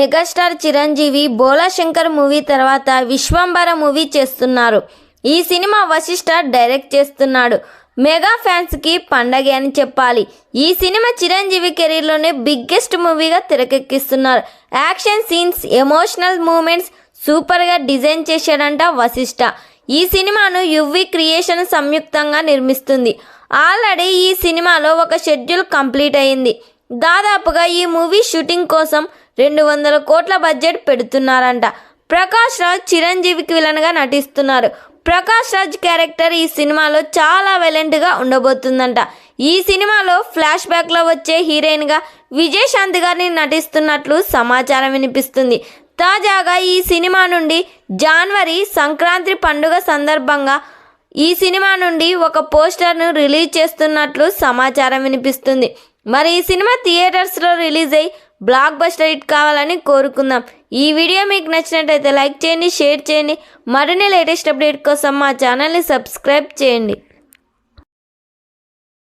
Megastar Chiranjeevi Bhola Shankar movie తర్వాత Vishwambhara movie చేస్తున్నారు. ఈ సినిమా వశిష్ఠ డైరెక్ట్ చేస్తున్నాడు. మెగా ఫ్యాన్స్కి పండగే అని చెప్పాలి. ఈ సినిమా చిరంజీవి కెరీర్లోనే బిగ్గెస్ట్ మూవీగా తెరకెక్కిస్తున్నారు. యాక్షన్ సీన్స్, ఎమోషనల్ మూమెంట్స్ సూపర్గా డిజైన్ చేశాడంట వశిష్ఠ. ఈ సినిమాను యువి క్రియేషన్ సంయుక్తంగా నిర్మిస్తుంది. ఆల్రెడీ ఈ సినిమాలో ఒక షెడ్యూల్ కంప్లీట్ అయింది. దాదాపుగా ఈ మూవీ షూటింగ్ కోసం 200 కోట్ల బడ్జెట్ పెడుతున్నారంట. ప్రకాష్ రాజ్ చిరంజీవికి విలన్గా నటిస్తున్నారు. ప్రకాష్ రాజ్ క్యారెక్టర్ ఈ సినిమాలో చాలా వైలెంట్గా ఉండబోతుందంట. ఈ సినిమాలో ఫ్లాష్ బ్యాక్లో వచ్చే హీరోయిన్గా విజయశాంతి గారిని నటిస్తున్నట్లు సమాచారం వినిపిస్తుంది. తాజాగా ఈ సినిమా నుండి జనవరి సంక్రాంతి పండుగ సందర్భంగా ఈ సినిమా నుండి ఒక పోస్టర్ను రిలీజ్ చేస్తున్నట్లు సమాచారం వినిపిస్తుంది. మరి ఈ సినిమా థియేటర్స్లో రిలీజ్ అయ్యి బ్లాక్ బస్టర్ హిట్ కావాలని కోరుకుందాం. ఈ వీడియో మీకు నచ్చినట్లయితే లైక్ చేయండి, షేర్ చేయండి. మరిన్ని లేటెస్ట్ అప్డేట్ కోసం మా ఛానల్ని సబ్స్క్రైబ్ చేయండి.